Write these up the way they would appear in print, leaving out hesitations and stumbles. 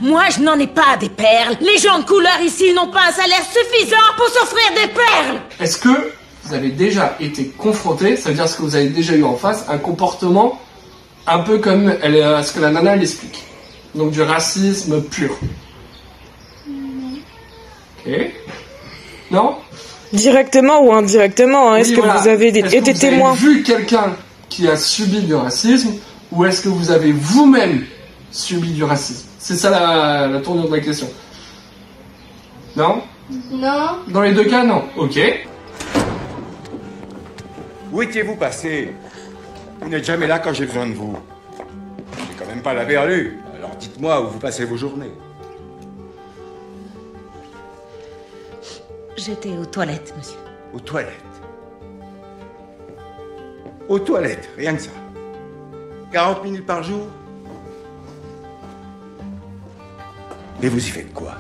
Moi, je n'en ai pas des perles. Les gens de couleur ici n'ont pas un salaire suffisant pour s'offrir des perles. Est-ce que vous avez déjà été confronté, ça veut dire ce que vous avez déjà eu en face, un comportement un peu comme ce que la nana l'explique. Donc du racisme pur. Ok. Non? Directement ou indirectement, hein. Est-ce Oui, que voilà. vous avez été témoin? Est-ce que vous avez vu quelqu'un qui a subi du racisme ou est-ce que vous avez vous-même subi du racisme? C'est ça la tournure de la question. Non? Non. Dans les deux cas, non. Ok. Où étiez-vous passé? Vous n'êtes jamais là quand j'ai besoin de vous. C'est quand même pas la berlue. Alors dites-moi où vous passez vos journées. J'étais aux toilettes, monsieur. Aux toilettes. Aux toilettes, rien que ça. 40 minutes par jour. Et vous y faites quoi?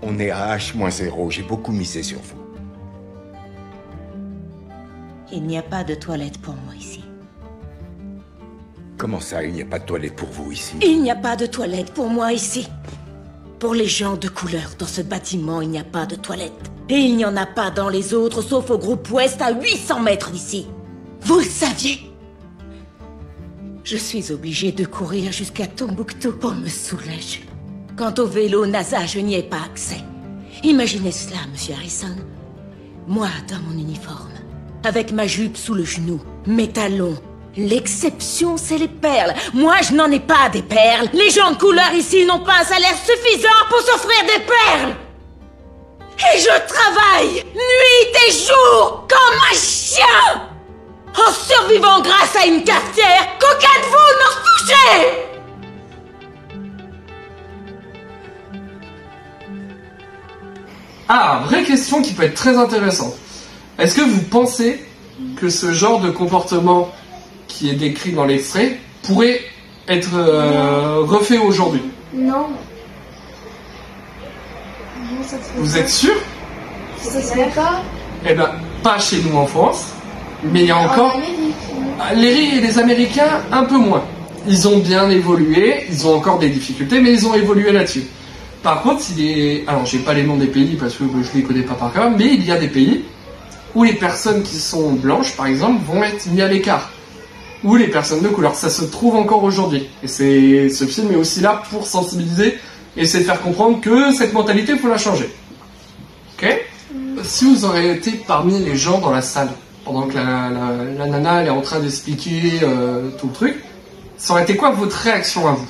On est à H-0, j'ai beaucoup misé sur vous. Il n'y a pas de toilette pour moi ici. Comment ça, il n'y a pas de toilette pour vous ici? Il n'y a pas de toilette pour moi ici. Pour les gens de couleur, dans ce bâtiment, il n'y a pas de toilette. Et il n'y en a pas dans les autres, sauf au groupe Ouest, à 800 mètres d'ici. Vous le saviez? Je suis obligée de courir jusqu'à Tombouctou pour me soulager. Quant au vélo NASA, je n'y ai pas accès. Imaginez cela, monsieur Harrison. Moi, dans mon uniforme, avec ma jupe sous le genou, mes talons. L'exception, c'est les perles. Moi, je n'en ai pas des perles. Les gens de couleur ici n'ont pas un salaire suffisant pour s'offrir des perles. Et je travaille, nuit et jour, comme un chien, en survivant grâce à une cafetière qu'aucun de vous n'ose toucher. Ah, vraie question qui peut être très intéressante. Est-ce que vous pensez que ce genre de comportement qui est décrit dans l'extrait pourrait être refait aujourd'hui? Non. Non, ça se fait Vous pas. êtes sûr? Ça se fait pas. Eh ben, pas chez nous en France, mais il y a En encore... Amérique. Les Américains, un peu moins. Ils ont bien évolué, ils ont encore des difficultés, mais ils ont évolué là-dessus. Par contre, alors j'ai pas les noms des pays parce que je les connais pas par cœur, mais il y a des pays où les personnes qui sont blanches, par exemple, vont être mis à l'écart. Ou les personnes de couleur. Ça se trouve encore aujourd'hui. Et ce film est aussi là pour sensibiliser et essayer de faire comprendre que cette mentalité, il faut la changer. Ok? Si vous auriez été parmi les gens dans la salle, pendant que la nana elle est en train d'expliquer tout le truc, ça aurait été quoi votre réaction à vous?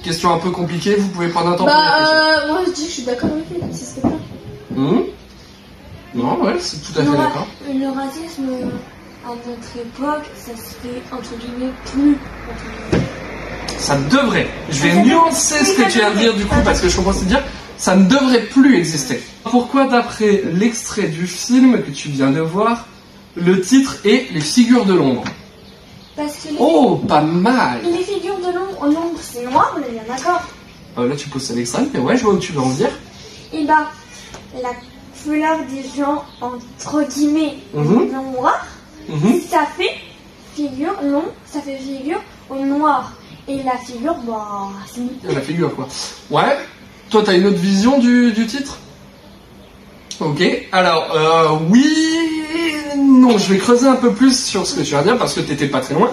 Question un peu compliquée, vous pouvez prendre un temps pour réfléchir. Moi je dis que je suis d'accord avec lui, ça se fait pas. Non, ouais, c'est tout à fait d'accord. Le racisme, à notre époque, ça se fait entre guillemets plus. Entre guillemets. Ça devrait. Je vais nuancer ce que tu viens de dire du coup, parce que je comprends ce que tu veux dire. Ça ne devrait plus exister. Pourquoi, d'après l'extrait du film que tu viens de voir, le titre est Les figures de l'ombre? Parce que Oh, pas mal. les figures de l'ombre, c'est noir, on est bien d'accord. Là, tu poses à l'extrême, mais ouais, je vois où tu veux en venir. Et bah, la couleur des gens, entre guillemets, noirs, ça fait figure l'ombre, ça fait figure au noir. Et la figure, bah, c'est... La figure, quoi. Ouais. Toi, t'as une autre vision du titre? Ok. Alors, oui... Non, je vais creuser un peu plus sur ce que tu viens de dire, parce que t'étais pas très loin.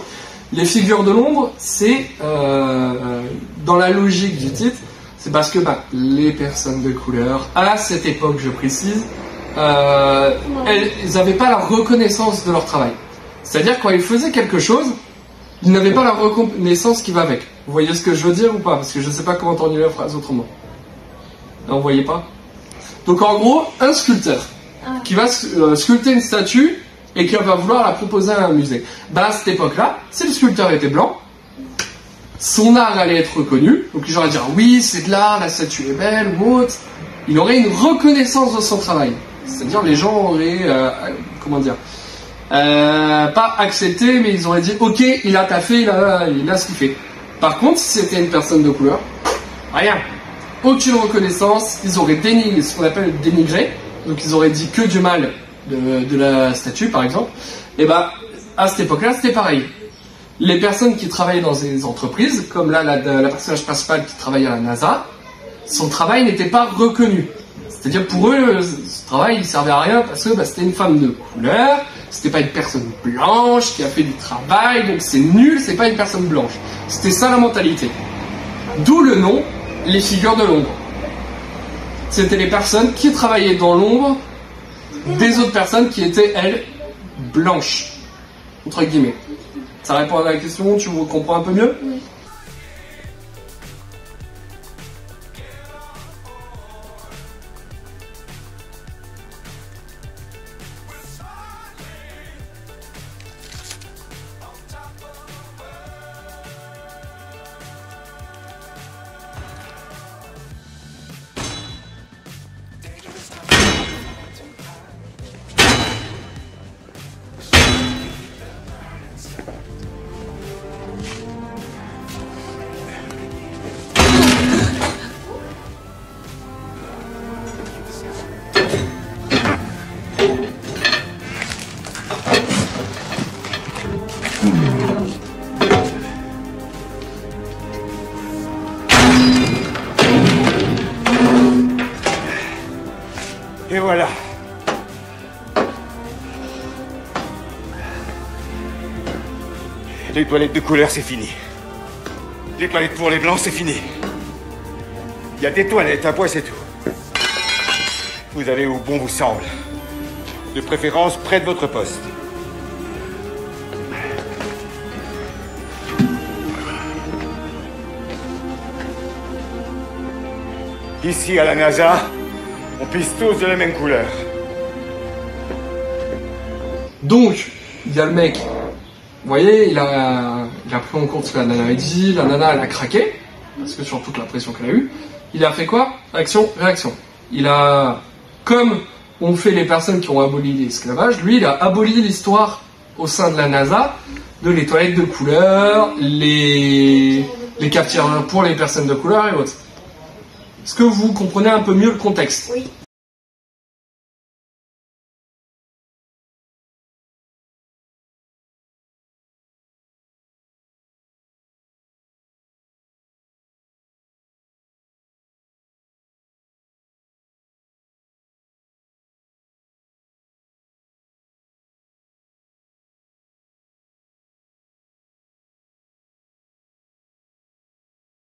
Les figures de l'ombre, c'est... dans la logique du titre, c'est parce que les personnes de couleur, à cette époque, je précise, ils n'avaient pas la reconnaissance de leur travail. C'est-à-dire, quand ils faisaient quelque chose, ils n'avaient pas la reconnaissance qui va avec. Vous voyez ce que je veux dire ou pas? Parce que je ne sais pas comment tourner la phrase autrement. Là, vous voyez pas? Donc, en gros, un sculpteur qui va sculpter une statue et qui va vouloir la proposer à un musée. À cette époque-là, si le sculpteur était blanc, son art allait être reconnu. Donc, il aurait dire oui, c'est de l'art, la statue est belle ou autre. Il aurait une reconnaissance de son travail. C'est-à-dire, les gens auraient, comment dire, pas accepté, mais ils auraient dit ok, il a taffé, il a ce qu'il fait. Par contre, si c'était une personne de couleur, rien. Aucune reconnaissance, ils auraient dénigré, ce qu'on appelle dénigré. Donc, ils auraient dit que du mal de la statue, par exemple. Et à cette époque-là, c'était pareil. les personnes qui travaillaient dans des entreprises, comme là la personnage principale qui travaille à la NASA, son travail n'était pas reconnu. C'est-à-dire pour eux, ce travail il servait à rien parce que c'était une femme de couleur, c'était pas une personne blanche qui a fait du travail, donc c'est nul, c'est pas une personne blanche. C'était ça la mentalité. D'où le nom, les figures de l'ombre. C'était les personnes qui travaillaient dans l'ombre des autres personnes qui étaient, elles, blanches, entre guillemets. Ça répond à la question, tu comprends un peu mieux? Oui. Et voilà. Les toilettes de couleur, c'est fini. Les toilettes pour les blancs, c'est fini. Il y a des toilettes, un point, c'est tout. Vous allez où bon vous semble. De préférence près de votre poste. Ici, à la NASA, on pisse tous de la même couleur. Donc, il y a le mec, vous voyez, il a pris en compte ce que la nana a dit, la nana elle a craqué, parce que sur toute la pression qu'elle a eue, il a fait quoi? Action, réaction. Il a, comme ont fait les personnes qui ont aboli l'esclavage, lui il a aboli l'histoire au sein de la NASA, de les toilettes de couleur, les cafetières pour les personnes de couleur et autres. Est-ce que vous comprenez un peu mieux le contexte? Oui.